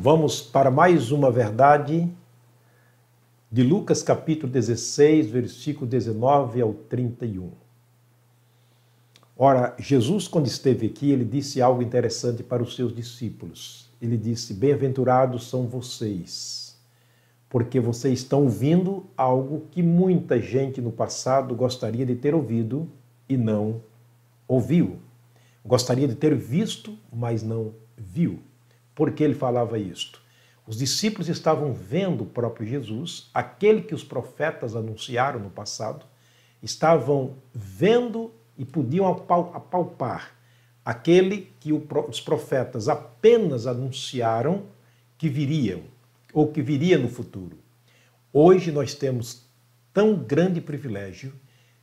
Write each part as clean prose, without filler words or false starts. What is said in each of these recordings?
Vamos para mais uma verdade de Lucas capítulo 16, versículo 19 ao 31. Ora, Jesus, quando esteve aqui, ele disse algo interessante para os seus discípulos. Ele disse: bem-aventurados são vocês, porque vocês estão ouvindo algo que muita gente no passado gostaria de ter ouvido e não ouviu. Gostaria de ter visto, mas não viu. Por que ele falava isto? Os discípulos estavam vendo o próprio Jesus, aquele que os profetas anunciaram no passado, estavam vendo e podiam apalpar aquele que os profetas apenas anunciaram que viriam, ou que viria no futuro. Hoje nós temos tão grande privilégio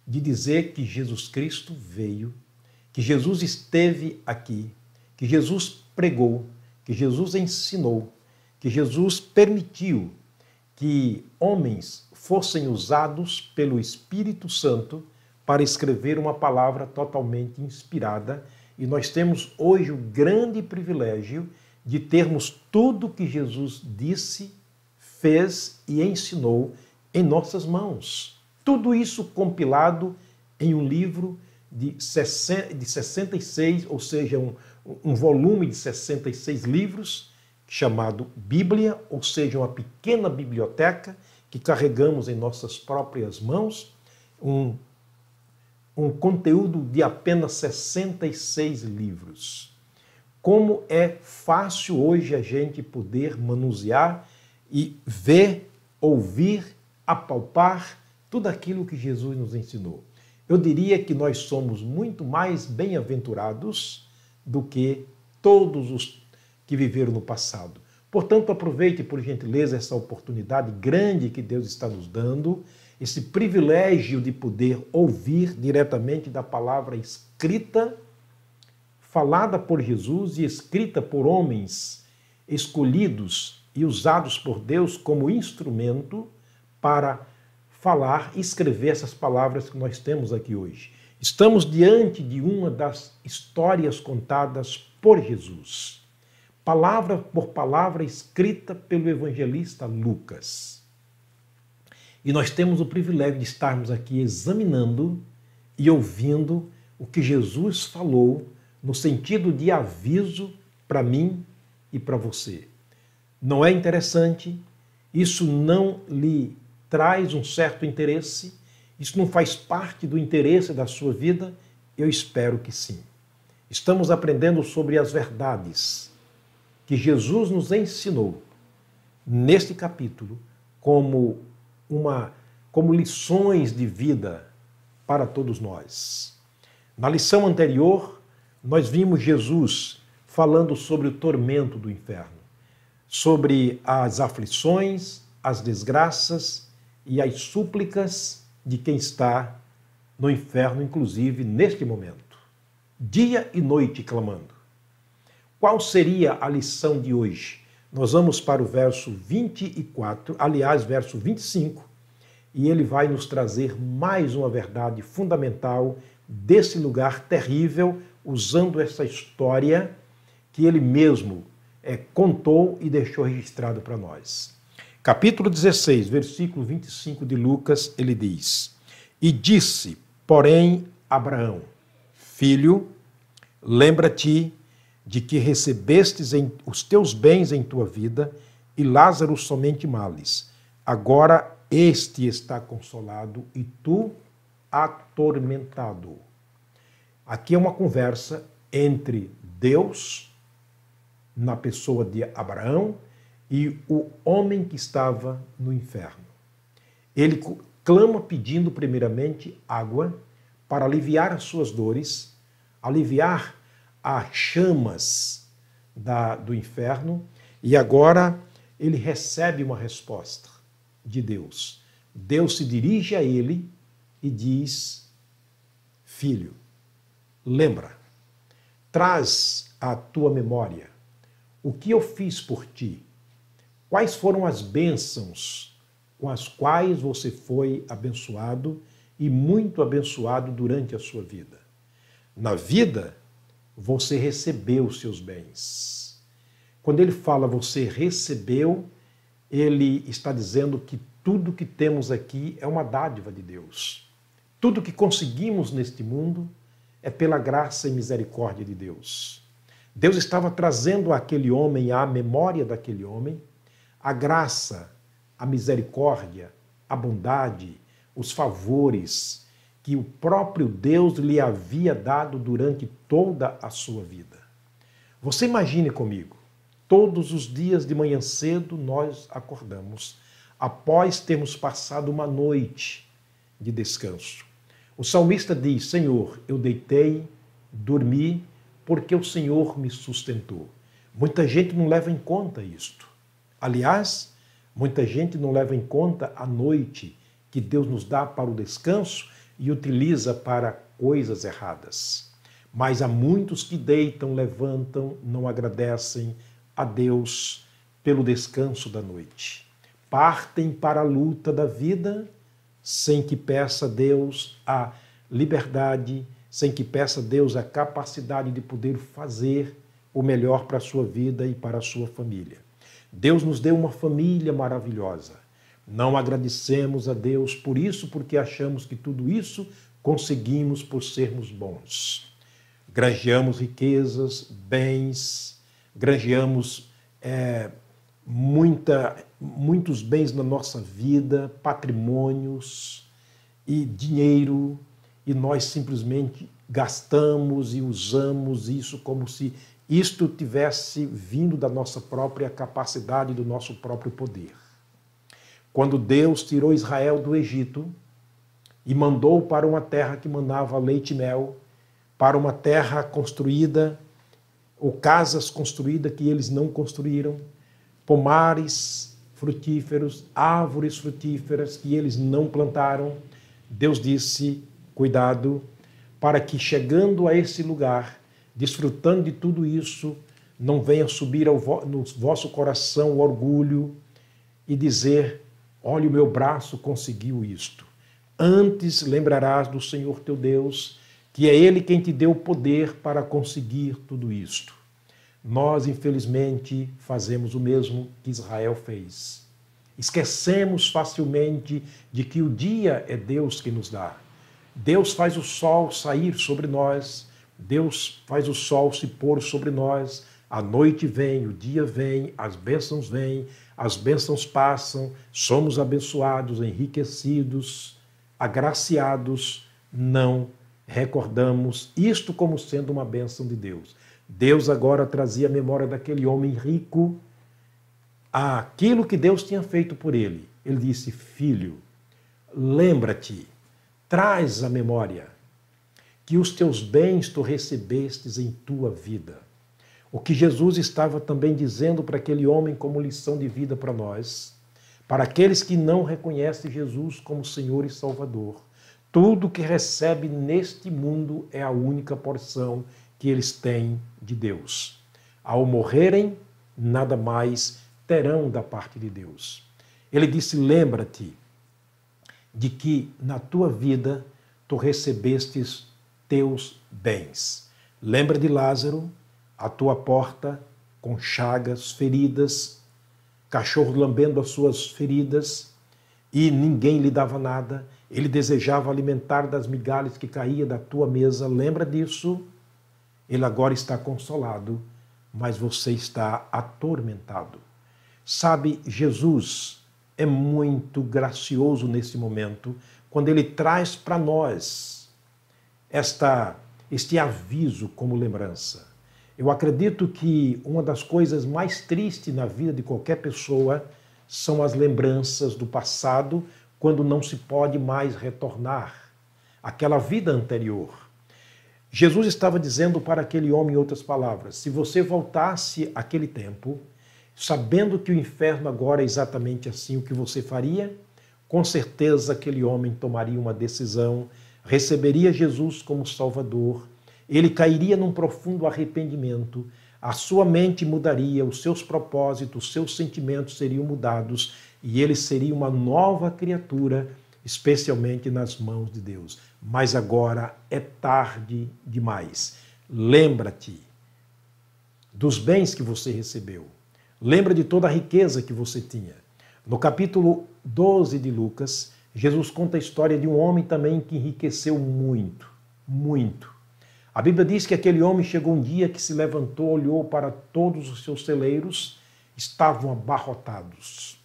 de dizer que Jesus Cristo veio, que Jesus esteve aqui, que Jesus pregou, que Jesus ensinou, que Jesus permitiu que homens fossem usados pelo Espírito Santo para escrever uma palavra totalmente inspirada. E nós temos hoje o grande privilégio de termos tudo que Jesus disse, fez e ensinou em nossas mãos. Tudo isso compilado em um livro de 66, ou seja, um volume de 66 livros, chamado Bíblia, ou seja, uma pequena biblioteca que carregamos em nossas próprias mãos, um conteúdo de apenas 66 livros. Como é fácil hoje a gente poder manusear e ver, ouvir, apalpar tudo aquilo que Jesus nos ensinou. Eu diria que nós somos muito mais bem-aventurados do que todos os que viveram no passado. Portanto, aproveite, por gentileza, essa oportunidade grande que Deus está nos dando, esse privilégio de poder ouvir diretamente da palavra escrita, falada por Jesus e escrita por homens escolhidos e usados por Deus como instrumento para falar e escrever essas palavras que nós temos aqui hoje. Estamos diante de uma das histórias contadas por Jesus, palavra por palavra escrita pelo evangelista Lucas. E nós temos o privilégio de estarmos aqui examinando e ouvindo o que Jesus falou no sentido de aviso para mim e para você. Não é interessante? Isso não lhe traz um certo interesse? Isso não faz parte do interesse da sua vida? Eu espero que sim. Estamos aprendendo sobre as verdades que Jesus nos ensinou neste capítulo como lições de vida para todos nós. Na lição anterior, nós vimos Jesus falando sobre o tormento do inferno, sobre as aflições, as desgraças e as súplicas de quem está no inferno, inclusive neste momento, dia e noite clamando. Qual seria a lição de hoje? Nós vamos para o verso 24, aliás, verso 25, e ele vai nos trazer mais uma verdade fundamental desse lugar terrível, usando essa história que ele mesmo contou e deixou registrado para nós. Capítulo 16, versículo 25 de Lucas, ele diz: E disse, porém, Abraão, filho, lembra-te de que recebestes os teus bens em tua vida e Lázaro somente males. Agora este está consolado e tu atormentado. Aqui é uma conversa entre Deus, na pessoa de Abraão, e o homem que estava no inferno. Ele clama pedindo primeiramente água para aliviar as suas dores, aliviar as chamas do inferno, e agora ele recebe uma resposta de Deus. Deus se dirige a ele e diz: filho, lembra, traz à tua memória o que eu fiz por ti, quais foram as bênçãos com as quais você foi abençoado e muito abençoado durante a sua vida. Na vida, você recebeu os seus bens. Quando ele fala você recebeu, ele está dizendo que tudo que temos aqui é uma dádiva de Deus. Tudo que conseguimos neste mundo é pela graça e misericórdia de Deus. Deus estava trazendo àquele homem, à memória daquele homem, a graça, a misericórdia, a bondade, os favores que o próprio Deus lhe havia dado durante toda a sua vida. Você imagine comigo, todos os dias de manhã cedo nós acordamos, após termos passado uma noite de descanso. O salmista diz: Senhor, eu deitei, dormi, porque o Senhor me sustentou. Muita gente não leva em conta isto. Aliás, muita gente não leva em conta a noite que Deus nos dá para o descanso e utiliza para coisas erradas. Mas há muitos que deitam, levantam, não agradecem a Deus pelo descanso da noite. Partem para a luta da vida sem que peça a Deus a liberdade, sem que peça a Deus a capacidade de poder fazer o melhor para a sua vida e para a sua família. Deus nos deu uma família maravilhosa. Não agradecemos a Deus por isso, porque achamos que tudo isso conseguimos por sermos bons. Granjeamos riquezas, bens, granjeamos muitos bens na nossa vida, patrimônios e dinheiro, e nós simplesmente gastamos e usamos isso como se isto tivesse vindo da nossa própria capacidade, do nosso próprio poder. Quando Deus tirou Israel do Egito e mandou para uma terra que mandava leite e mel, para uma terra construída, ou casas construídas que eles não construíram, pomares frutíferos, árvores frutíferas que eles não plantaram, Deus disse: cuidado, para que chegando a esse lugar, desfrutando de tudo isso, não venha subir no vosso coração o orgulho e dizer: olha, o meu braço conseguiu isto. Antes lembrarás do Senhor teu Deus, que é Ele quem te deu o poder para conseguir tudo isto. Nós, infelizmente, fazemos o mesmo que Israel fez. Esquecemos facilmente de que o dia é Deus que nos dá. Deus faz o sol sair sobre nós, Deus faz o sol se pôr sobre nós, a noite vem, o dia vem, as bênçãos passam, somos abençoados, enriquecidos, agraciados, não recordamos isto como sendo uma bênção de Deus. Deus agora trazia a memória daquele homem rico, aquilo que Deus tinha feito por ele. Ele disse: filho, lembra-te, traz a memória que os teus bens tu recebestes em tua vida. O que Jesus estava também dizendo para aquele homem como lição de vida para nós, para aqueles que não reconhecem Jesus como Senhor e Salvador. Tudo que recebe neste mundo é a única porção que eles têm de Deus. Ao morrerem, nada mais terão da parte de Deus. Ele disse: lembra-te de que na tua vida tu recebestes teus bens. Lembra de Lázaro, à tua porta, com chagas, feridas, cachorro lambendo as suas feridas, e ninguém lhe dava nada. Ele desejava alimentar das migalhas que caía da tua mesa. Lembra disso? Ele agora está consolado, mas você está atormentado. Sabe, Jesus é muito gracioso nesse momento, quando ele traz para nós este aviso como lembrança. Eu acredito que uma das coisas mais tristes na vida de qualquer pessoa são as lembranças do passado, quando não se pode mais retornar àquela vida anterior. Jesus estava dizendo para aquele homem, em outras palavras: se você voltasse àquele tempo, sabendo que o inferno agora é exatamente assim, o que você faria? Com certeza aquele homem tomaria uma decisão, receberia Jesus como Salvador, ele cairia num profundo arrependimento, a sua mente mudaria, os seus propósitos, os seus sentimentos seriam mudados e ele seria uma nova criatura, especialmente nas mãos de Deus. Mas agora é tarde demais. Lembra-te dos bens que você recebeu. Lembra de toda a riqueza que você tinha. No capítulo 12 de Lucas, Jesus conta a história de um homem também que enriqueceu muito, muito. A Bíblia diz que aquele homem chegou um dia que se levantou, olhou para todos os seus celeiros, estavam abarrotados.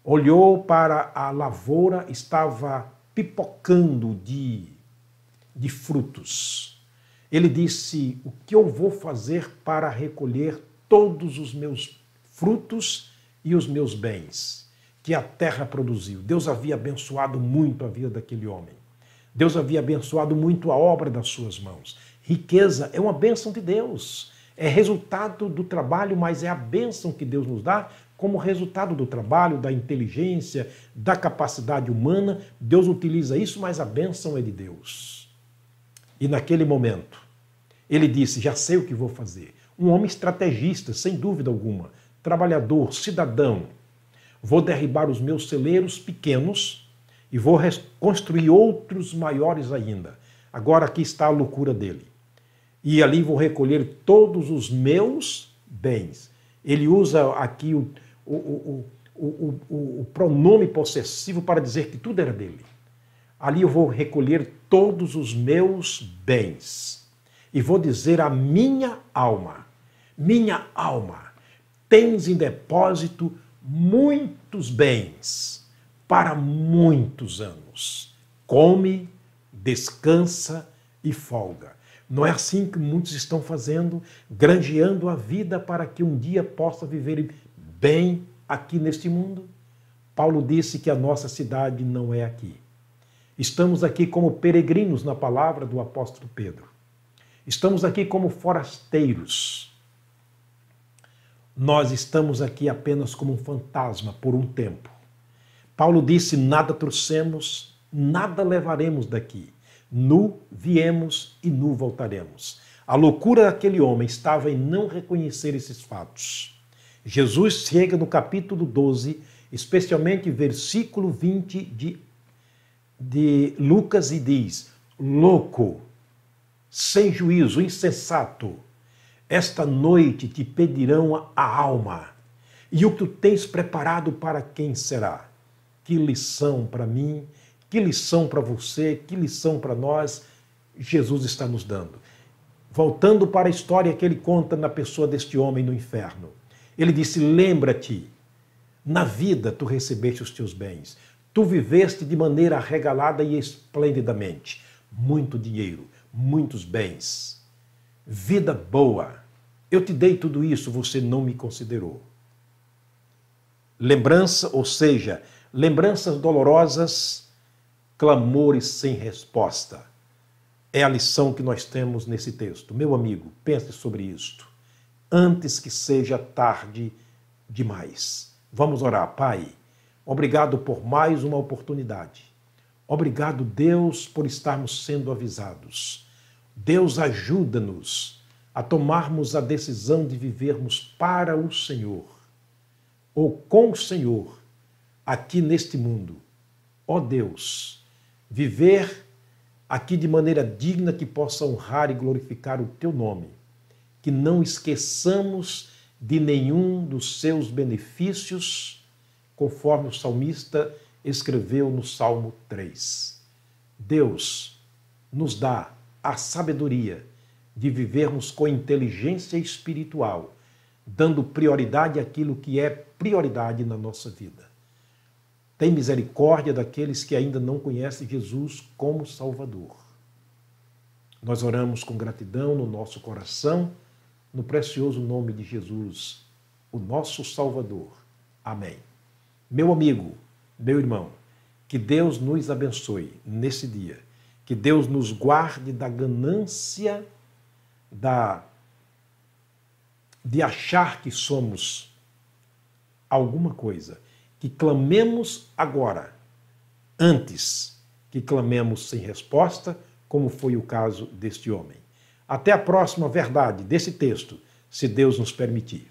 Olhou para a lavoura, estava pipocando de frutos. Ele disse: o que eu vou fazer para recolher todos os meus frutos e os meus bens que a terra produziu? Deus havia abençoado muito a vida daquele homem. Deus havia abençoado muito a obra das suas mãos. Riqueza é uma bênção de Deus. É resultado do trabalho, mas é a bênção que Deus nos dá como resultado do trabalho, da inteligência, da capacidade humana. Deus utiliza isso, mas a bênção é de Deus. E naquele momento, ele disse: já sei o que vou fazer. Um homem estrategista, sem dúvida alguma, trabalhador, cidadão. Vou derribar os meus celeiros pequenos e vou construir outros maiores ainda. Agora aqui está a loucura dele. E ali vou recolher todos os meus bens. Ele usa aqui o pronome possessivo para dizer que tudo era dele. Ali eu vou recolher todos os meus bens. E vou dizer à minha alma: minha alma, tens em depósito muitos bens para muitos anos. Come, descansa e folga. Não é assim que muitos estão fazendo, granjeando a vida para que um dia possa viver bem aqui neste mundo? Paulo disse que a nossa cidade não é aqui. Estamos aqui como peregrinos, na palavra do apóstolo Pedro. Estamos aqui como forasteiros. Nós estamos aqui apenas como um fantasma por um tempo. Paulo disse: nada trouxemos, nada levaremos daqui. Nu viemos e nu voltaremos. A loucura daquele homem estava em não reconhecer esses fatos. Jesus chega no capítulo 12, especialmente versículo 20 de Lucas, e diz: louco, sem juízo, insensato, esta noite te pedirão a alma, e o que tu tens preparado para quem será? Que lição para mim, que lição para você, que lição para nós Jesus está nos dando. Voltando para a história que ele conta na pessoa deste homem no inferno. Ele disse: lembra-te, na vida tu recebeste os teus bens, tu viveste de maneira regalada e esplendidamente, muito dinheiro, muitos bens, vida boa. Eu te dei tudo isso, você não me considerou. Lembrança, ou seja, lembranças dolorosas, clamores sem resposta. É a lição que nós temos nesse texto. Meu amigo, pense sobre isto, antes que seja tarde demais. Vamos orar. Pai, obrigado por mais uma oportunidade. Obrigado, Deus, por estarmos sendo avisados. Deus, ajuda-nos a tomarmos a decisão de vivermos para o Senhor, ou com o Senhor, aqui neste mundo. Ó Deus, viver aqui de maneira digna que possa honrar e glorificar o Teu nome. Que não esqueçamos de nenhum dos seus benefícios, conforme o salmista escreveu no Salmo 3. Deus nos dá a sabedoria de vivermos com inteligência espiritual, dando prioridade àquilo que é prioridade na nossa vida. Tem misericórdia daqueles que ainda não conhecem Jesus como Salvador. Nós oramos com gratidão no nosso coração, no precioso nome de Jesus, o nosso Salvador. Amém. Meu amigo, meu irmão, que Deus nos abençoe nesse dia. Que Deus nos guarde da ganância, de achar que somos alguma coisa. Que clamemos agora, antes que clamemos sem resposta, como foi o caso deste homem. Até a próxima verdade desse texto, se Deus nos permitir.